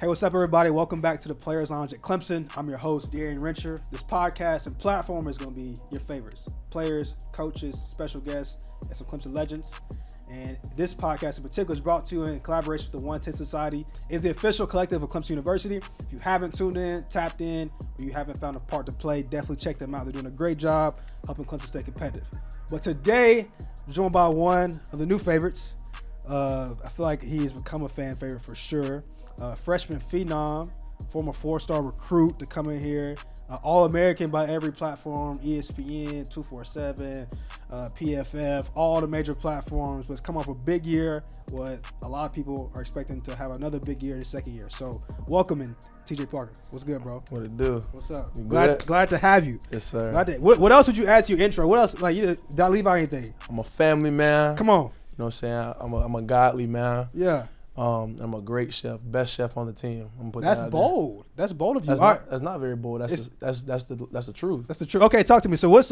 Hey, what's up, everybody? Welcome back to the Players Lounge at Clemson. I'm your host, Darian Rencher. This podcast and platform is going to be your favorites. Players, coaches, special guests, and some Clemson legends. And this podcast in particular is brought to you in collaboration with the 110 Society. It's the official collective of Clemson University. If you haven't tuned in, tapped in, or you haven't found a part to play, definitely check them out. They're doing a great job helping Clemson stay competitive. But today, I'm joined by one of the new favorites. I feel like he's become a fan favorite for sure. Freshman phenom, former four-star recruit to come in here, All-American by every platform, ESPN, 247, PFF, all the major platforms, but it's come off a big year, what a lot of people are expecting to have another big year in the second year. So welcoming TJ Parker. What's good, bro? What it do? What's up? Glad to have you. Yes, sir. What else would you add to your intro? What else? Like, did I leave out anything? I'm a family man. Come on. You know what I'm saying? I'm a godly man. Yeah. I'm a great chef, best chef on the team. I'm gonna put That's that out bold. there. That's bold of you. That's not very bold. That's the truth. That's the truth. Okay, talk to me. So let's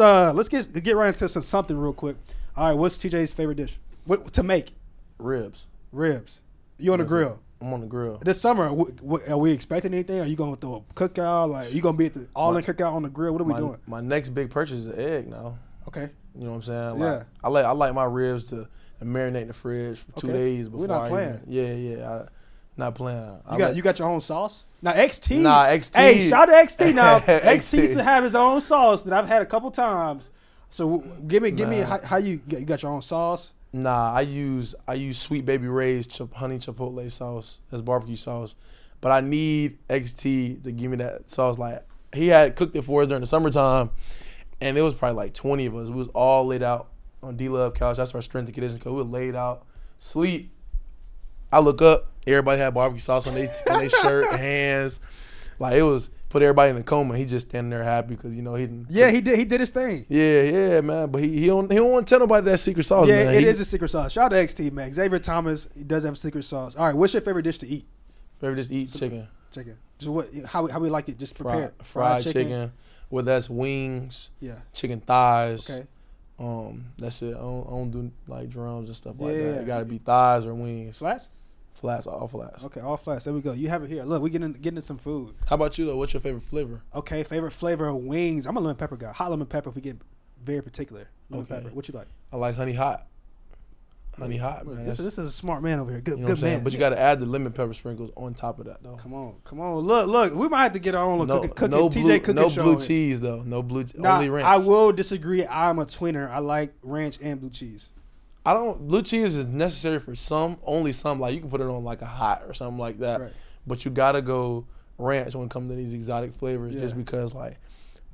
get right into something real quick. All right, what's TJ's favorite dish? What to make? Ribs. You on the grill? I'm on the grill. This summer, are we expecting anything? Are you going to throw a cookout? Like, are you going to be at the all-in cookout on the grill? What are we doing? My next big purchase is an egg now. Okay. You know what I'm saying? Yeah. Like, I like my ribs to marinate in the fridge for 2 days before. We're not playing. Not playing. You got your own sauce? Now XT. XT. Hey, shout out to XT now. XT used to have his own sauce that I've had a couple times. So give me how you got your own sauce? Nah, I use Sweet Baby Ray's honey chipotle sauce as barbecue sauce, but I need XT to give me that sauce. Like, he had cooked it for us during the summertime, and it was probably like 20 of us. We was all laid out on D-Love couch. That's our strength and conditioning coach. We were laid out, sleep. I look up, everybody had barbecue sauce on their shirt, hands. Like, it was put everybody in a coma. He just standing there happy because, he didn't. Yeah, he did his thing. Yeah, man. But he don't want to tell nobody that secret sauce, yeah, man. It is a secret sauce. Shout out to XT, man. Xavier Thomas, he does have a secret sauce. All right, what's your favorite dish to eat? Favorite dish to eat? Chicken. Just how we like it? Just prepared. Fried chicken. Whether that's wings, chicken thighs. Okay. That's it. I don't do like drums and stuff like that. It gotta be thighs or wings. Flats? Flats, all flats. Okay, all flats. There we go. You have it here. Look, we getting into some food. How about you though? What's your favorite flavor? Okay, favorite flavor of wings. I'm a lemon pepper guy. Hot lemon pepper if we get very particular. Lemon pepper. What you like? I like honey hot. Honey hot, man. This is a smart man over here. Good man. But you got to add the lemon pepper sprinkles on top of that, though. Come on. Look. We might have to get our own cooking TJ cooking no show. No blue cheese, though. No blue only ranch. I will disagree. I'm a twinner. I like ranch and blue cheese. Blue cheese is necessary for only some. Like, you can put it on like a hot or something like that. Right. But you got to go ranch when it comes to these exotic flavors just because, like,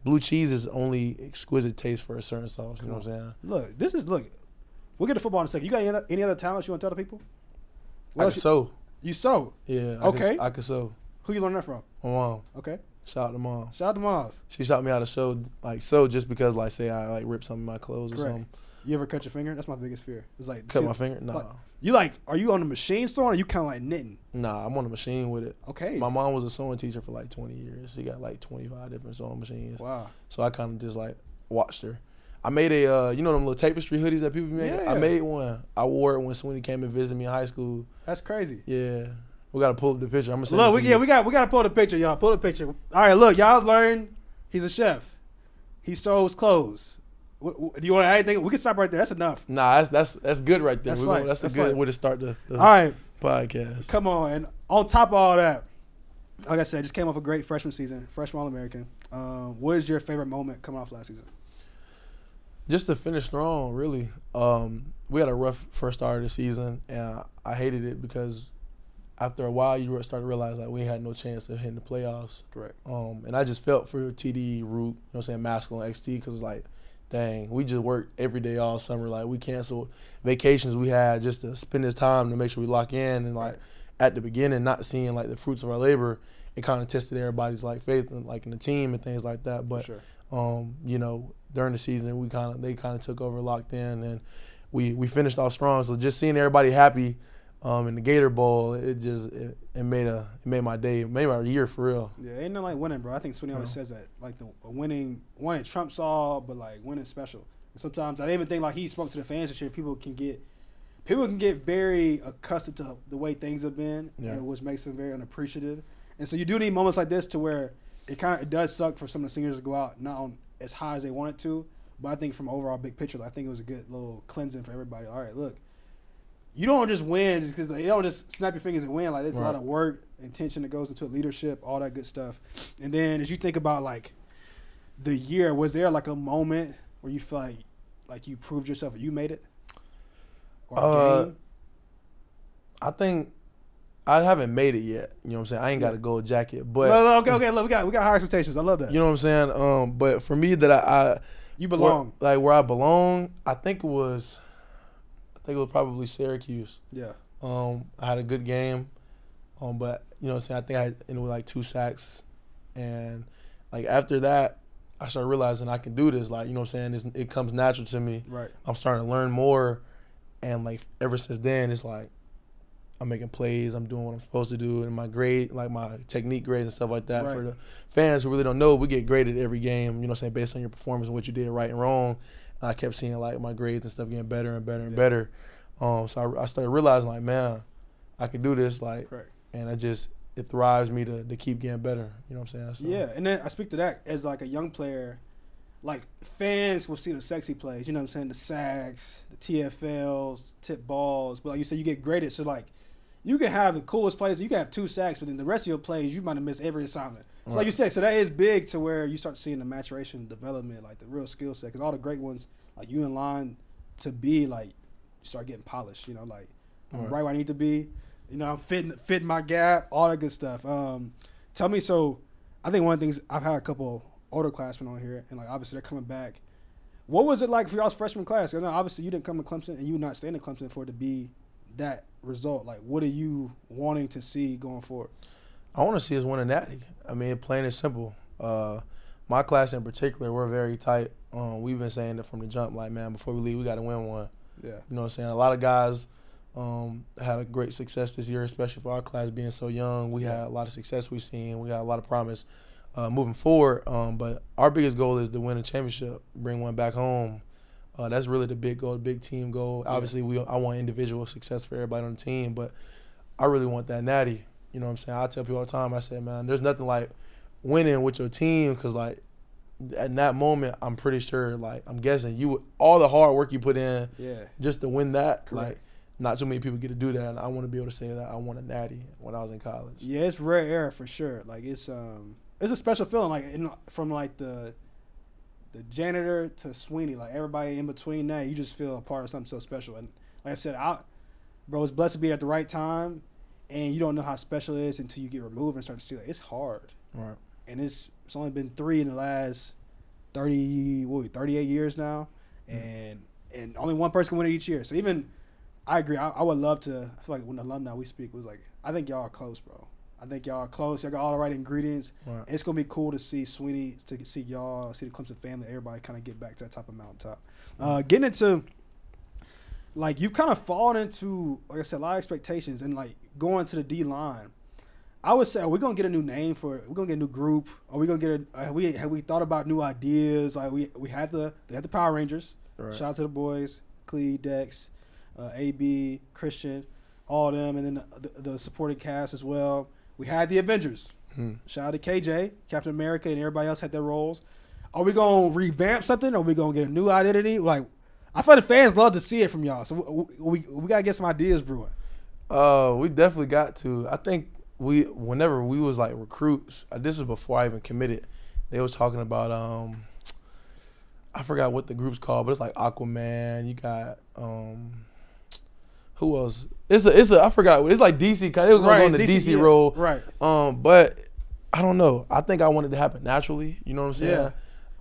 blue cheese is only exquisite taste for a certain sauce. You know what I'm saying? Look. We'll get to football in a second. You got any other talents you want to tell the people? I can sew. You sew? Yeah. I can sew. Who you learn that from? My mom. Okay. Shout out to mom. Shout out to moms. She shot me how to sew just because, like, say I like rip some of my clothes or something. You ever cut your finger? That's my biggest fear. It's like cut my finger? Nah. Are you on the machine sewing or are you kind of like knitting? Nah, I'm on the machine with it. Okay. My mom was a sewing teacher for like 20 years. She got like 25 different sewing machines. Wow. So I kind of just like watched her. I made them little tapestry hoodies that people make? Yeah. I made one. I wore it when Swinney came and visited me in high school. That's crazy. Yeah. We got to pull up the picture. I'm going to send it to you. we got to pull the picture, y'all. Pull the picture. All right, look, y'all learned he's a chef. He sews clothes. Do you want to add anything? We can stop right there. That's enough. Nah, that's good right there. That's a good way to start the all right podcast. Come on. And on top of all that, like I said, just came off a great freshman season, freshman All-American. What is your favorite moment coming off last season? Just to finish strong, really. We had a rough first start of the season, and I hated it because after a while, you start to realize like we had no chance of hitting the playoffs. Correct. And I just felt for TD, Root, Maskell, and XT because it's like, dang, we just worked every day all summer. Like, we canceled vacations we had just to spend this time to make sure we lock in. And, like, at the beginning, not seeing, like, the fruits of our labor, it kind of tested everybody's, like, faith in, like, in the team and things like that. But, during the season, they kind of took over, locked in, and we finished off strong. So just seeing everybody happy in the Gator Bowl, it made my day, made my year for real. Yeah, ain't nothing like winning, bro. I think Swinney always says that, like the winning trumps all, but like winning special. And sometimes I even think like he spoke to the fans this year. People people can get very accustomed to the way things have been, Yeah. which makes them very unappreciative. And so you do need moments like this to where it does suck for some of the seniors to go out not on as high as they wanted to. But I think from overall big picture, I think it was a good little cleansing for everybody. All right, look, you don't just win because you don't just snap your fingers and win. Like there's a lot of work, intention that goes into it, leadership, all that good stuff. And then as you think about like the year, was there like a moment where you feel like you proved yourself or you made it? Or a game? I think I haven't made it yet. You know what I'm saying? I ain't got a gold jacket, but okay. Look, we got high expectations. I love that. you know what I'm saying? But for me, that You belong. where I belong, I think it was probably Syracuse. Yeah. I had a good game, but you know what I'm saying? I think I ended with like 2 sacks, and like after that, I started realizing I can do this. Like, you know what I'm saying? It comes natural to me. Right. I'm starting to learn more, and like ever since then, it's like I'm making plays. I'm doing what I'm supposed to do, and my grade, like my technique grades and stuff like that. Right. For the fans who really don't know, we get graded every game. You know what I'm saying? Based on your performance and what you did right and wrong. And I kept seeing like my grades and stuff getting better and better and better. So I started realizing like, man, I can do this. Like, Correct. and it thrives me to keep getting better. You know what I'm saying? So, Yeah, and then I speak to that as like a young player. Like fans will see the sexy plays. You know what I'm saying? The sacks, the TFLs, tip balls. But like you said, you get graded. So like you can have the coolest plays. You can have 2 sacks, but then the rest of your plays, you might have missed every assignment. So like you said, so that is big to where you start seeing the maturation, development, like the real skill set. Because all the great ones, like you in line to be like, you start getting polished. You know, like I'm right where I need to be. You know, I'm fitting my gap, all that good stuff. Tell me, so I think one of the things, I've had a couple older classmen on here, and like obviously they're coming back. What was it like for y'all's freshman class? I know obviously you didn't come to Clemson, and you not staying in Clemson for it to be that result. Like, what are you wanting to see going forward? I want to see us win a natty. I mean, plain and simple. My class in particular, we're very tight. We've been saying it from the jump, like, man, before we leave, we got to win one. Yeah. You know what I'm saying? A lot of guys had a great success this year, especially for our class being so young. We had a lot of success we've seen. We got a lot of promise moving forward. But our biggest goal is to win a championship, bring one back home. That's really the big goal, the big team goal. Yeah. Obviously, I want individual success for everybody on the team, but I really want that natty. You know what I'm saying? I tell people all the time, I say, man, there's nothing like winning with your team because, like, at that moment, I'm pretty sure, like, I'm guessing all the hard work you put in just to win that, Correct. like, not too many people get to do that, and I want to be able to say that I won a natty when I was in college. Yeah, it's rare air for sure. Like, it's a special feeling, like, from, like, the janitor to Swinney, like, everybody in between that, you just feel a part of something so special. And like I said, bro, it's blessed to be at the right time, and you don't know how special it is until you get removed and start to see, like, it's hard. Right. And it's only been 3 in the last 38 years now, and only one person can win it each year. So even, I agree, I would love to, I feel like when the alumni we speak was like, I think y'all are close, bro. I think y'all are close. Y'all got all the right ingredients. Right. It's going to be cool to see Swinney, to see y'all, see the Clemson family, everybody kind of get back to that type of mountaintop. Getting into, like, you've kind of fallen into, like I said, a lot of expectations, and, like, going to the D-line. I would say, are we going to get a new name for it? Are we going to get a new group? Are we going to get have we thought about new ideas? Like, they had the Power Rangers. Right. Shout out to the boys, Clee, Dex, AB, Christian, all of them, and then the supporting cast as well. We had the Avengers. Shout out to KJ, Captain America, and everybody else had their roles. Are we going to revamp something? Or are we going to get a new identity? Like, I feel like the fans love to see it from y'all. So we got to get some ideas brewing. We definitely got to. I think whenever we was like recruits, this was before I even committed, they was talking about I forgot what the group's called, but it's like Aquaman. You got who else? I forgot. It's like DC. It was going to go on the DC role. Right. But I don't know. I think I wanted it to happen naturally. You know what I'm saying? Yeah.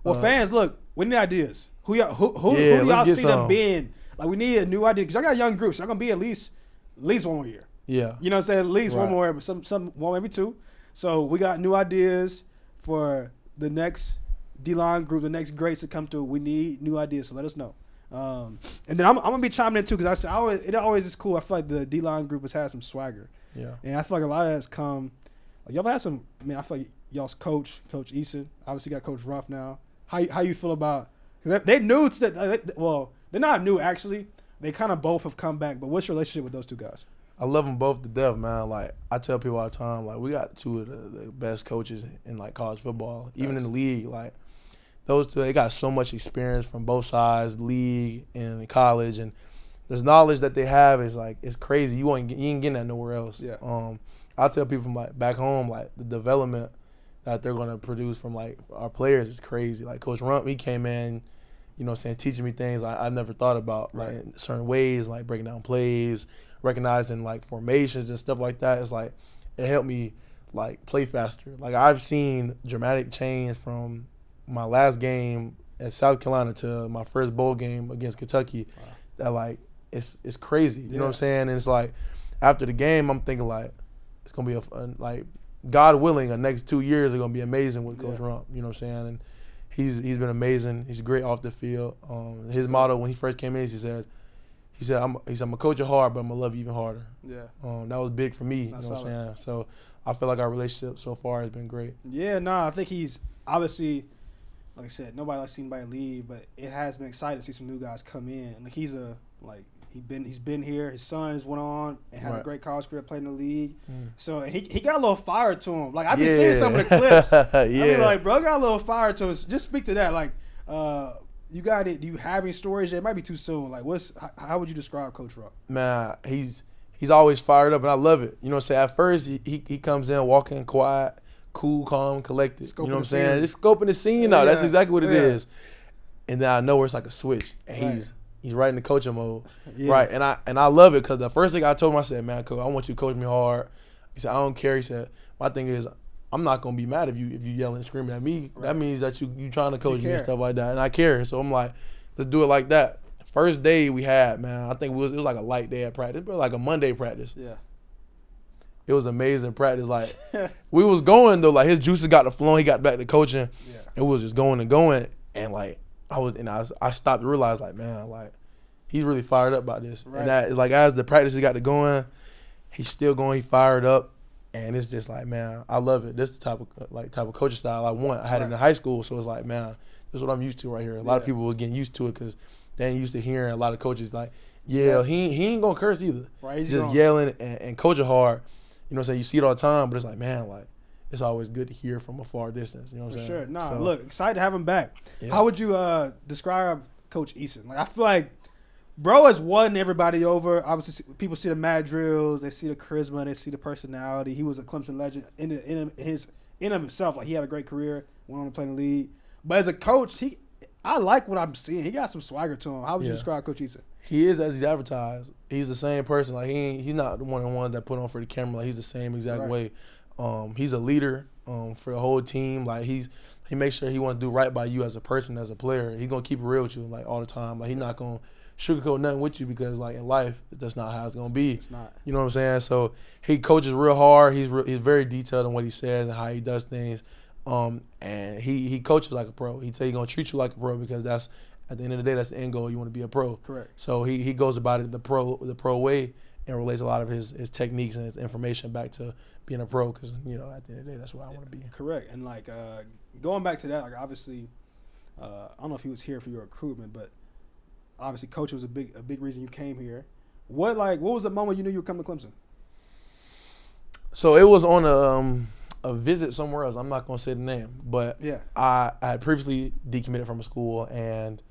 Well, fans, look, we need ideas. Who do y'all see them being? Like, we need a new idea because y'all got young groups. Y'all gonna be at least one more year. Yeah. You know what I'm saying? At least one more, but some one, maybe 2. So we got new ideas for the next D-line group, the next greats to come through. We need new ideas, so let us know. And then I'm gonna be chiming in too because it always is cool. I feel like the D-line group has had some swagger. Yeah. And I feel like a lot of that has come. Like, y'all had some. I mean, I feel like y'all's Coach Eason. Obviously got Coach Rump now. How you feel about? Cause they new to that. Well, they're not new actually, they kind of both have come back. But what's your relationship with those two guys? I love them both to death, man. Like, I tell people all the time, like, we got two of the best coaches in, like, college football, even in the league. Like, those two, they got so much experience from both sides, league and college, and this knowledge that they have is, like, it's crazy. You ain't getting that nowhere else. Yeah. I tell people from, like, back home, like, the development that they're going to produce from, like, our players is crazy. Like, Coach Rump, he came in, you know what I'm saying, teaching me things I never thought about, like, in certain ways, like breaking down plays, recognizing, like, formations and stuff like that. It's like, it helped me, like, play faster. Like, I've seen dramatic change from my last game at South Carolina to my first bowl game against Kentucky. Wow. That, like, it's crazy. You know what I'm saying? And it's like, after the game, I'm thinking, like, it's going to be, like, God willing, the next 2 years are going to be amazing with Coach Rump. You know what I'm saying? And he's been amazing. He's great off the field. His motto when he first came in, he said, I'm gonna coach you hard, but I'm gonna love you even harder. Yeah. That was big for me. You know what I'm saying? So I feel like our relationship so far has been great. Yeah, I think he's obviously, like I said, nobody likes seeing anybody leave, but it has been exciting to see some new guys come in. And he's been here. His sons went on and had a great college career, played in the league. So he got a little fire to him. Like, I've been seeing some of the clips. I mean, like, bro, got a little fire to him. Just speak to that. Like, you got it. Do you have any stories? It might be too soon. Like, how would you describe Coach Rump? Man, he's always fired up, and I love it. You know what I'm saying? At first, he comes in walking quiet, cool, calm, collected. You know what I'm saying? Just scoping the scene out. That's exactly what it is. And then I know where it's like a switch, and he's right in the coaching mode, right? And I love it because the first thing I told him, I said, "Man, coach, I want you to coach me hard." He said, "I don't care." He said, "My thing is, I'm not gonna be mad if you yelling and screaming at me. Right. That means that you trying to coach me and stuff like that, and I care." So I'm like, "Let's do it like that." First day we had, man, I think it was like a light day at practice, but like a Monday practice. Yeah. It was amazing practice. Like, we was going though, like his juices got to flowing. He got back to coaching. Yeah. It was just going and going, and like I stopped to realize, like, man, like, he's really fired up about this. Right. And that, like, as the practices got to going, he's still going. He fired up, and it's just like, man, I love it. This is the type of coaching style I want. I had it in high school, so it's like, man, this is what I'm used to right here. A lot of people was getting used to it because they ain't used to hearing a lot of coaches like, he ain't gonna curse either. Right. He's just yelling and coaching hard. You know what I'm saying? You see it all the time, but it's like, man, like, it's always good to hear from a far distance. You know what I'm saying? For sure. Look, excited to have him back. Yeah. How would you describe Coach Eason? Like, I feel like bro has won everybody over. Obviously, people see the mad drills, they see the charisma, they see the personality. He was a Clemson legend in of himself. Like, he had a great career, went on to play in the league. But as a coach, I like what I'm seeing. He got some swagger to him. How would you describe Coach Eason? He is as he's advertised. He's the same person. Like, he's not the one that put on for the camera. Like, he's the same exact way. He's a leader for the whole team. Like, he makes sure he want to do right by you as a person, as a player. He's gonna keep it real with you, like, all the time. Like, he's not gonna sugarcoat nothing with you because, like, in life, that's not how it's gonna be. It's not. You know what I'm saying? So he coaches real hard. He's very detailed in what he says and how he does things. And he coaches like a pro. He tell you gonna treat you like a pro because that's, at the end of the day, that's the end goal. You want to be a pro. Correct. So he goes about it the pro way and relates a lot of his techniques and his information back to being a pro because, you know, at the end of the day, that's what I want to be. Correct. And, like, going back to that, like, obviously, I don't know if he was here for your recruitment, but obviously Coach was a big reason you came here. What was the moment you knew you were coming to Clemson? So it was on a visit somewhere else. I'm not going to say the name, but I had previously decommitted from a school, and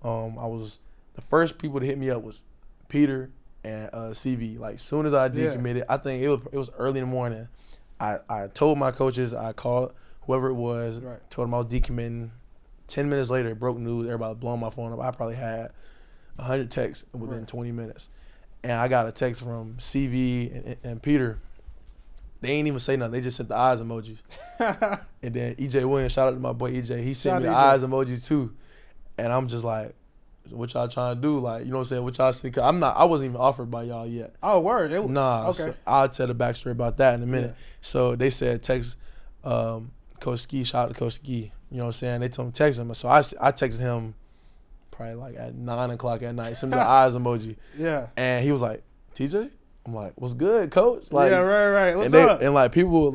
the first people to hit me up was Peter and CV. Like, soon as I decommitted, I think it was early in the morning. I told my coaches, I called whoever it was, told them I was decommitting. 10 minutes later, broke news. Everybody blowing my phone up. I probably had 100 texts within 20 minutes. And I got a text from CV and Peter. They ain't even say nothing. They just sent the eyes emojis. And then EJ Williams, shout out to my boy EJ. He sent me the eyes emojis too. And I'm just like, what y'all trying to do? Like, you know what I'm saying? What y'all saying? I wasn't even offered by y'all yet. Oh, word. Nah. Okay. So I'll tell the backstory about that in a minute. Yeah. So they said text Coach Ski, shout out to Coach Ski. You know what I'm saying? They told me text him. So I texted him probably like at 9 o'clock at night, sent me the eyes emoji. Yeah. And he was like, TJ? I'm like, what's good, coach? Like, yeah, right. What's up? And like people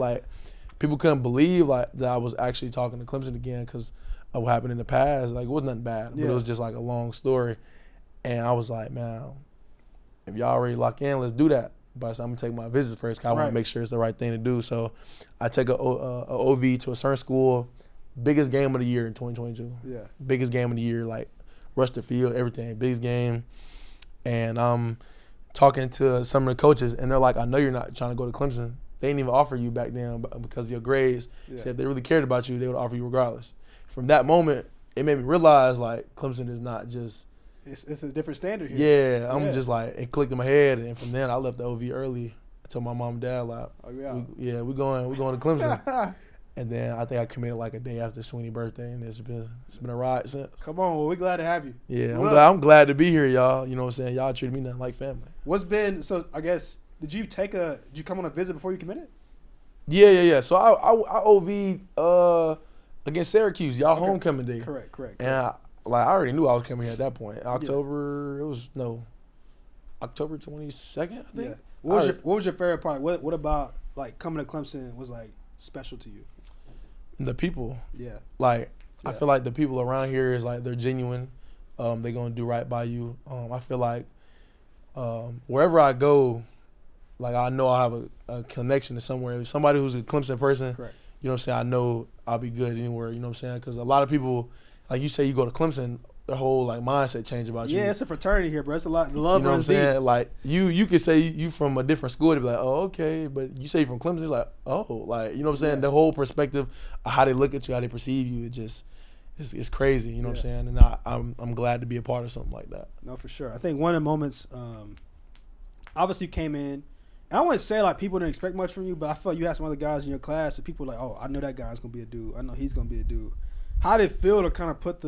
couldn't believe like that I was actually talking to Clemson again because of what happened in the past. Like, it wasn't nothing bad, but it was just like a long story. And I was like, man, if y'all already lock in, let's do that. But I'm going to take my visits first because I want to make sure it's the right thing to do. So I take a OV to a certain school. Biggest game of the year in 2022. Yeah. Biggest game of the year, like rush the field, everything. Biggest game. And I'm talking to some of the coaches, and they're like, I know you're not trying to go to Clemson. They didn't even offer you back then because of your grades. Yeah. Said if they really cared about you, they would offer you regardless. From that moment, it made me realize, like, Clemson is not just – it's a different standard here. Yeah, I'm just like, it clicked in my head, and from then I left the OV early. I told my mom and dad, like, we're going to Clemson. And then I think I committed like a day after Swinney's birthday, and it's been a ride since. Come on, well, we're glad to have you. Yeah, I'm glad to be here, y'all. You know what I'm saying? Y'all treated me nothing like family. I guess, did you come on a visit before you committed? Yeah. So I OV'd against Syracuse, y'all homecoming day. Correct. And I already knew I was coming here at that point. October 22nd, I think. Yeah. What was your favorite part? What about like coming to Clemson was like special to you? The people. Yeah. I feel like the people around here is like they're genuine. They're gonna do right by you. I feel like wherever I go, like I know I have a connection to somewhere. Somebody who's a Clemson person. Correct. You know what I'm saying? I know I'll be good anywhere. You know what I'm saying? Because a lot of people, like you say, you go to Clemson, the whole like mindset change about you. Yeah, it's a fraternity here, bro. It's a lot. The love you know runs what I'm saying? deep. Like you could say you from a different school to be like, oh, okay, but you say you from Clemson, it's like, oh, like you know what I'm saying? Yeah. The whole perspective of how they look at you, how they perceive you, it's crazy. You know what I'm saying? And I'm glad to be a part of something like that. No, for sure. I think one of the moments, obviously you came in. And I wouldn't say like people didn't expect much from you, but I felt you had some other guys in your class, and people were like, oh, I know that guy's gonna be a dude. I know he's gonna be a dude. How did it feel to kind of put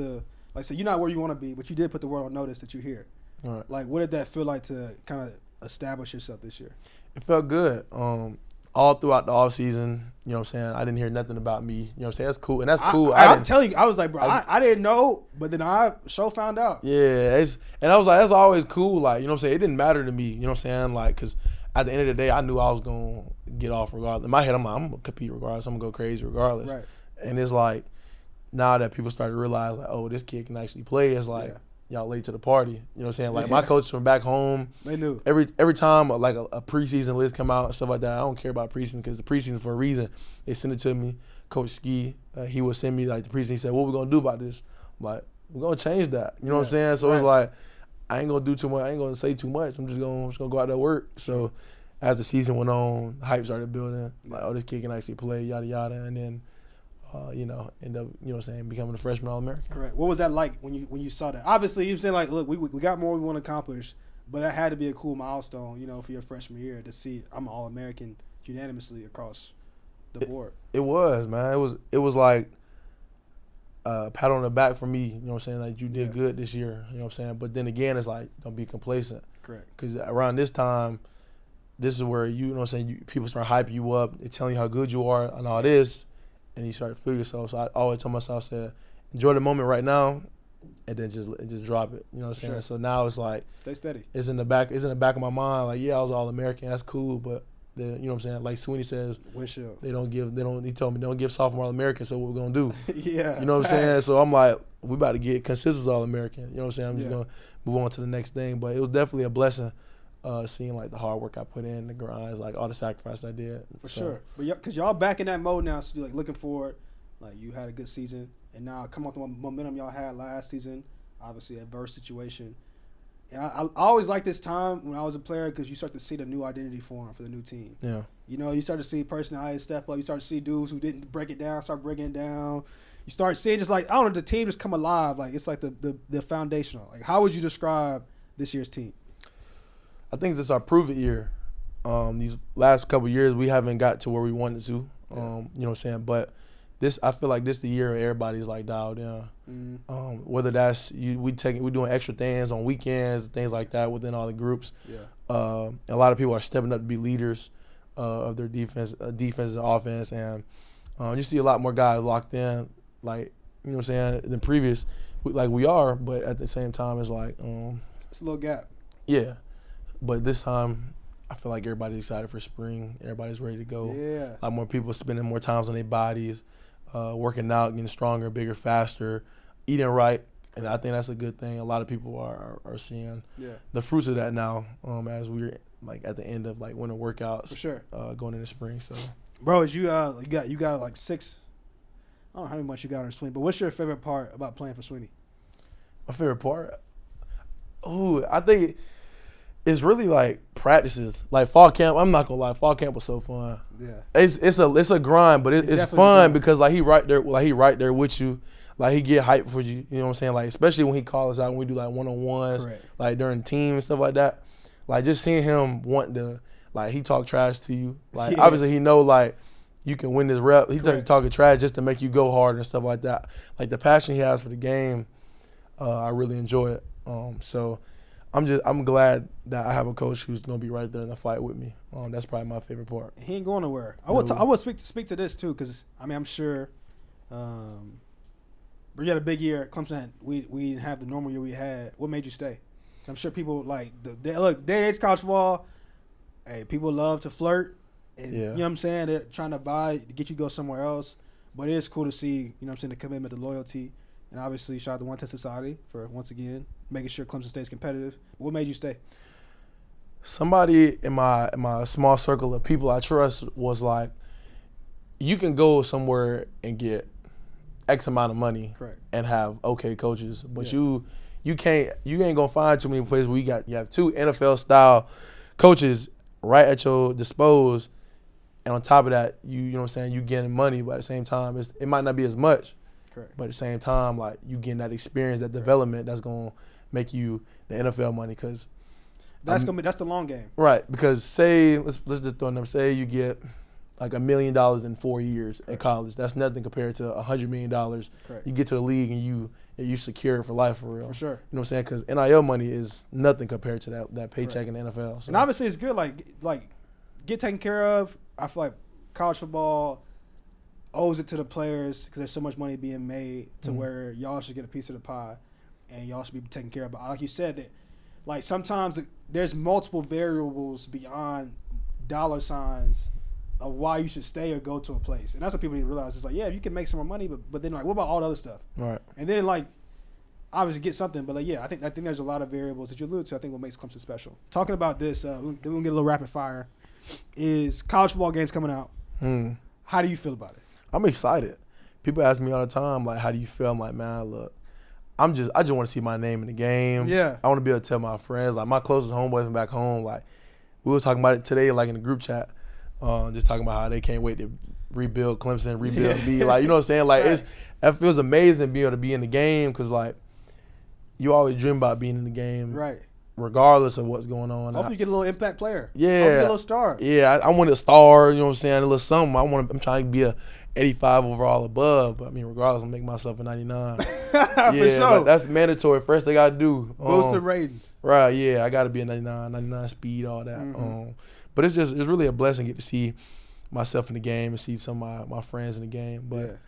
so you're not where you want to be, but you did put the world on notice that you're here. All right. Like, what did that feel like to kind of establish yourself this year? It felt good. All throughout the off season, you know what I'm saying? I didn't hear nothing about me. You know what I'm saying? That's cool. And that's cool. I'm telling you, I was like, bro, I didn't know, but then I found out. Yeah. And I was like, that's always cool. Like, you know what I'm saying? It didn't matter to me. You know what I'm saying? Like, because at the end of the day, I knew I was going to get off regardless. In my head, I'm like, I'm going to compete regardless. I'm going to go crazy regardless. Right. And it's like, now that people start to realize, like, oh, this kid can actually play, it's like, y'all late to the party. You know what I'm saying? Like, my coach from back home, they knew. Every time, like, a preseason list come out and stuff like that, I don't care about preseason because the preseason for a reason. They send it to me. Coach Ski, he would send me, like, the preseason. He said, what we going to do about this? I'm like, we're going to change that. You know what I'm saying? So it's like, I ain't going to do too much. I ain't going to say too much. I'm just going to go out there and work. So as the season went on, the hype started building. Like, oh, this kid can actually play, yada, yada. And then, end up, you know what I'm saying, becoming a freshman All-American. Correct. What was that like when you saw that? Obviously, you saying like, look, we got more we want to accomplish, but that had to be a cool milestone, you know, for your freshman year to see I'm an All-American unanimously across the board. It was, man. It was like a pat on the back for me, you know what I'm saying, like you did good this year, you know what I'm saying. But then again, it's like, don't be complacent. Correct. Because around this time, this is where you know what I'm saying, people start hyping you up, they're telling you how good you are and all this. And you start to feel yourself. So I always told myself, I said, enjoy the moment right now, and then just drop it. You know what I'm saying? Sure. So now it's like, stay steady. It's in the back of my mind. Like, yeah, I was All-American. That's cool, but then, you know what I'm saying? Like Swinney says, windshield. He told me they don't give sophomore All-American. So what we're gonna do? Yeah. You know what I'm saying? So I'm like, we about to get consistent All-American. You know what I'm saying? I'm just gonna move on to the next thing. But it was definitely a blessing. Seeing like the hard work I put in, the grinds, like all the sacrifice I did. For sure. But because y'all back in that mode now, so you're like looking forward. Like you had a good season, and now come off the momentum y'all had last season. Obviously, adverse situation, and I always like this time when I was a player because you start to see the new identity form for the new team. Yeah, you know, you start to see personalities step up. You start to see dudes who didn't break it down start breaking it down. You start seeing just like I don't know, the team just come alive. Like it's like the foundational. Like how would you describe this year's team? I think this is our prove it year. These last couple of years we haven't got to where we wanted to. You know what I'm saying, but. I feel like this is the year everybody's like dialed in. Whether that's we doing extra things on weekends, things like that within all the groups. Yeah. A lot of people are stepping up to be leaders of their defense and offense, and you see a lot more guys locked in, like you know what I'm saying, than previous. Like we are, but at the same time, it's like it's a little gap. Yeah, but this time. I feel like everybody's excited for spring. Everybody's ready to go. Yeah. A lot more people spending more times on their bodies, working out, getting stronger, bigger, faster, eating right, And I think that's a good thing. A lot of people are seeing the fruits of that now, as we're like at the end of like winter workouts. For sure. Going into spring. So, bro, you got like 6. I don't know how many months you got on Swinney, but what's your favorite part about playing for Swinney? My favorite part, I think it's really like practices, like fall camp. I'm not gonna lie, fall camp was so fun. Yeah, it's a grind, but it's fun because like he right there with you. Like he get hyped for you, you know what I'm saying? Like especially when he calls us out when we do like one-on-ones, like during team and stuff like that. Like just seeing him want to, like he talk trash to you. Like obviously he know like you can win this rep. He talking trash just to make you go hard and stuff like that. Like the passion he has for the game, I really enjoy it. So I'm glad that I have a coach who's gonna be right there in the fight with me. That's probably my favorite part. He ain't going nowhere. I would speak to this too, because I mean I'm sure. We had a big year at Clemson. We didn't have the normal year we had. What made you stay? I'm sure people like day-to-day college football. Hey, people love to flirt. And, you know what I'm saying? They're trying to buy to get you to go somewhere else. But it is cool to see, you know what I'm saying, the commitment, the loyalty. And obviously, shout out to One Test Society for, once again, making sure Clemson stays competitive. What made you stay? Somebody in my small circle of people I trust was like, you can go somewhere and get X amount of money and have okay coaches, but you ain't gonna find too many places where you have 2 NFL style coaches right at your disposal, and on top of that, you know what I'm saying, you getting money, but at the same time, it might not be as much. But at the same time, like you getting that experience, that development that's gonna make you the NFL money, because that's the long game. Right, because say let's just throw them. Say you get like $1 million in 4 years at college. That's nothing compared to $100 million. You get to the league and you secure it for life, for real. For sure. You know what I'm saying? Because NIL money is nothing compared to that paycheck in the NFL. So. And obviously it's good, like get taken care of. I feel like college football owes it to the players because there's so much money being made to where y'all should get a piece of the pie and y'all should be taken care of. But like you said, that like sometimes there's multiple variables beyond dollar signs of why you should stay or go to a place. And that's what people need to realize. It's like, yeah, you can make some more money, but then like, what about all the other stuff? Right. And then like, obviously get something, but like, yeah, I think there's a lot of variables that you allude to. I think what makes Clemson special. Talking about this, then we'll get a little rapid fire. Is college football games coming out? How do you feel about it? I'm excited. People ask me all the time, like, how do you feel? I'm like, man, look, I just want to see my name in the game. Yeah. I want to be able to tell my friends, like my closest homeboys from back home, like we were talking about it today, like in the group chat. Just talking about how they can't wait to rebuild Clemson, be like, you know what I'm saying? Like it feels amazing being able to be in the game, because like you always dream about being in the game, right? Regardless of what's going on. Hopefully you get a little impact player. Yeah, hopefully you get a little star. Yeah, I want a star. You know what I'm saying? A little something. I'm trying to be a 85 overall above, but I mean, regardless, I'm making myself a 99. For sure. But that's mandatory. First thing I gotta do. Boost the ratings. Right. Yeah, I gotta be a 99 speed, all that. But it's really a blessing to get to see myself in the game and see some of my friends in the game. But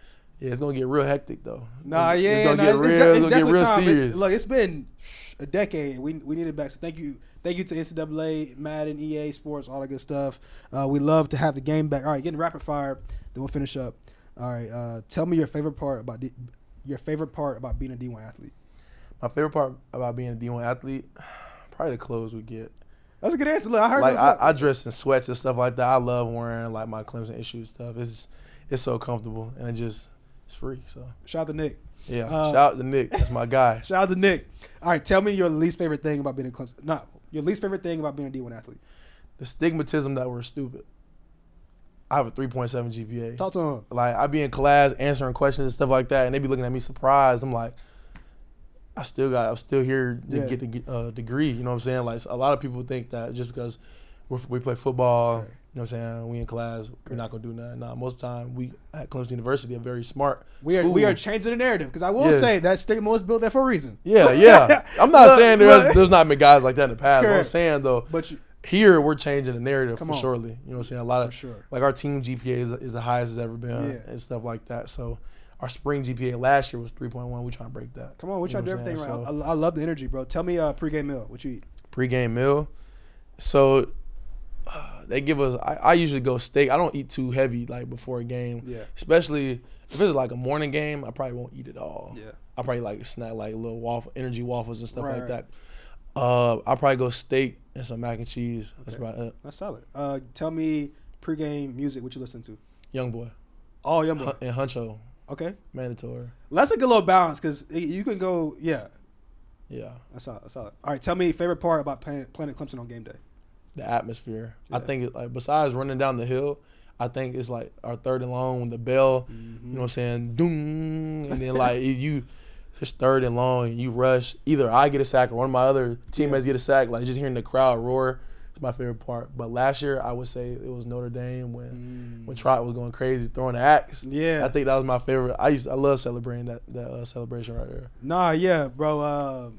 yeah, it's gonna get real hectic though. It's gonna get real serious. Look, it's been a decade. We need it back. So thank you to NCAA, Madden, EA Sports, all that good stuff. We love to have the game back. All right, getting rapid fire. Then we'll finish up. All right, tell me your favorite part about being a D1 athlete. My favorite part about being a D1 athlete, probably the clothes we get. That's a good answer. Look, I heard. Like I dress in sweats and stuff like that. I love wearing like my Clemson issue stuff. It's so comfortable and it's free. So shout out to Nick. Yeah, shout out to Nick. That's my guy. Shout out to Nick. All right, tell me your least favorite thing about being a Clemson. No, your least favorite thing about being a D1 athlete. The stigmatism that we're stupid. I have a 3.7 GPA. Talk to him. Like I be in class answering questions and stuff like that, and they be looking at me surprised. I'm like, I'm still here to get the degree. You know what I'm saying? Like a lot of people think that just because we play football, you know what I'm saying, we in class, we're not gonna do nothing. Nah, most of the time we at Clemson University are very smart. We are changing the narrative, because I will say that stigma was built there for a reason. Yeah. I'm not saying there's not been guys like that in the past. But I'm saying though, here we're changing the narrative for surely. You know what I'm saying? A lot of like our team GPA is the highest it's ever been and stuff like that. So our spring GPA last year was 3.1. We trying to break that. Come on, we trying to do everything right. I love the energy, bro. Tell me pregame meal. What you eat? Pregame meal. So They give us. I usually go steak. I don't eat too heavy like before a game. Yeah. Especially if it's like a morning game, I probably won't eat it all. Yeah. I probably like snack like little energy waffles and stuff Right, like that. I'll probably go steak and some mac and cheese. That's Okay. about it. That's solid. Tell me pregame music. What you listen to? Young boy. Oh, young boy. And Huncho. Okay. Mandatory. Well, that's a good little balance because you can go. Yeah. Yeah. That's solid. That's solid. All right. Tell me favorite part about playing at Clemson on game day. The atmosphere. Yeah. I think like besides running down the hill, I think it's like our third and long when the bell, you know what I'm saying, doom, and then like if you just third and long and you rush, either I get a sack or one of my other teammates get a sack, like just hearing the crowd roar is my favorite part. But last year I would say it was Notre Dame when Trot was going crazy throwing the axe. Yeah. I think that was my favorite. I love celebrating that celebration right there. Nah, yeah, bro.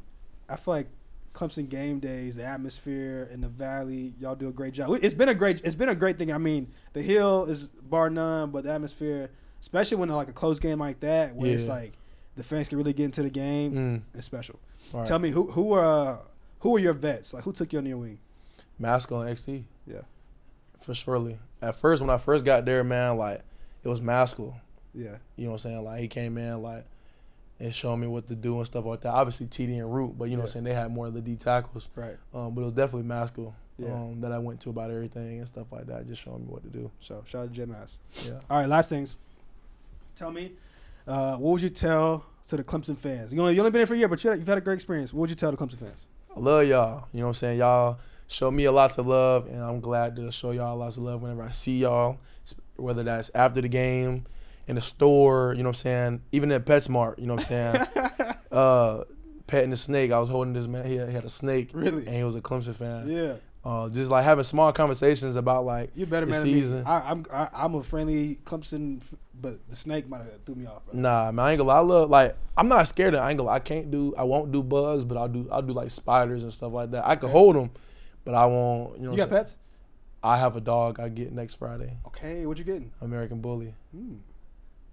I feel like Clemson game days, the atmosphere in the Valley, y'all do a great job. It's been a great thing. I mean, the hill is bar none, but the atmosphere, especially when like a close game like that, where it's like the fans can really get into the game, it's special. Right. Tell me who are your vets? Like who took you under your wing? Maskell and XT. Yeah, for surely. At first, when I first got there, man, like it was Maskell. Yeah, you know what I'm saying? Like he came in like and showed me what to do and stuff like that. Obviously TD and Root, but you know what I'm saying, they had more of the D tackles. Right. But it was definitely Maskell Yeah. that I went to about everything and stuff like that, just showing me what to do. So shout out to Jim Mass. Yeah. All right, last things. Tell me, what would you tell to the Clemson fans? You only been here for a year, but you've had a great experience. What would you tell the Clemson fans? I love y'all. You know what I'm saying? Y'all show me a lot of love, and I'm glad to show y'all lots of love whenever I see y'all, whether that's after the game, in the store, you know what I'm saying, even at PetSmart, you know what I'm saying, petting the snake. I was holding this man, he had a snake. Really? And he was a Clemson fan. Yeah. Just like having small conversations about like you better the man season. I'm a friendly Clemson, but the snake might have threw me off. Bro. Nah, man, I ain't gonna lie. I love, like, I'm not scared of, I won't do bugs, but I'll do like spiders and stuff like that. I can hold them, but I won't. You know. You got pets? I have a dog I get next Friday. Okay, what you getting? American Bully.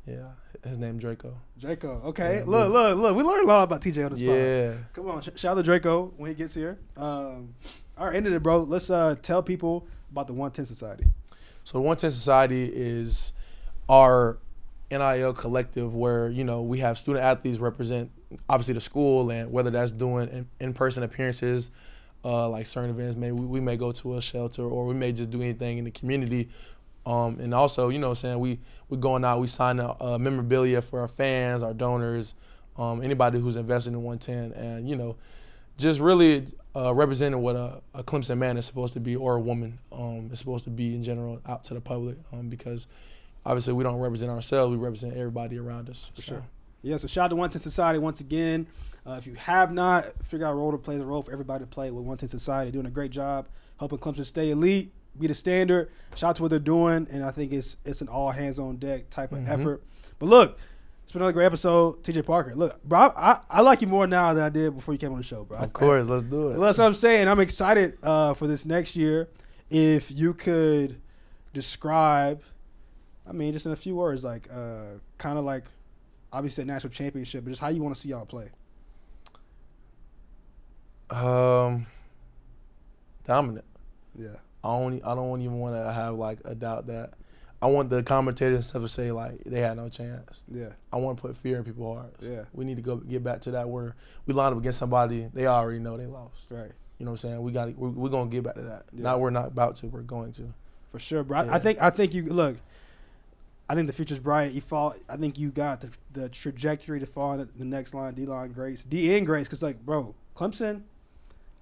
Yeah, his name Draco. Draco. Okay, Yeah, look. We learned a lot about TJ on this Yeah. spot. Come on, shout out to Draco when he gets here. All right, ended it, bro. Let's tell people about the 110 Society. So the 110 Society is our NIL collective where, you know, we have student athletes represent obviously the school, and whether that's doing in-person appearances, like certain events, maybe we may go to a shelter, or we may just do anything in the community. And also, you know what I'm saying, we're going out, we sign memorabilia for our fans, our donors, anybody who's invested in 110, and, you know, just really representing what a Clemson man is supposed to be, or a woman is supposed to be in general out to the public, because obviously we don't represent ourselves, we represent everybody around us. For sure. Yeah, so shout out to 110 Society once again. If you have not figured out a role to play, the role for everybody to play with 110 Society, doing a great job helping Clemson stay elite, be the standard. Shout out to what they're doing, and I think it's an all hands on deck type of effort. But look, it's been another great episode. TJ Parker, look, bro, I like you more now than I did before you came on the show, bro. Of course, let's do it. Well, that's what I'm saying. I'm excited for this next year. If you could describe, I mean, just in a few words, like kind of like obviously a national championship, but just how you want to see y'all play. Dominant. Yeah. I don't even want to have like a doubt that I want the commentators and stuff to say like they had no chance. Yeah. I want to put fear in people's hearts. Yeah. We need to get back to that where we line up against somebody they already know they lost. Right. You know what I'm saying? We're gonna get back to that. Yeah. Not we're not about to. We're going to. For sure, bro. Yeah. I think you look. I think the future's bright. I think you got the trajectory to fall in the next line, D-line greats, D-end greats. Because like, bro, Clemson,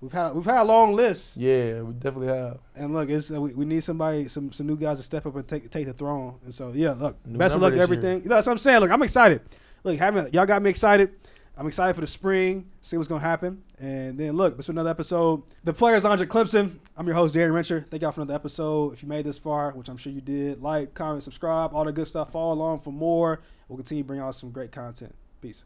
we've had a long list. Yeah, we definitely have. And look, it's we need somebody, some new guys to step up and take the throne. And so yeah, look, New best of luck to number everything. You know, that's what I'm saying. Look, I'm excited. Look, y'all got me excited. I'm excited for the spring, see what's gonna happen. And then look, this is another episode. The Players Lounge at Clemson. I'm your host, Darren Rencher. Thank y'all for another episode. If you made this far, which I'm sure you did, like, comment, subscribe, all the good stuff. Follow along for more. We'll continue to bring y'all some great content. Peace.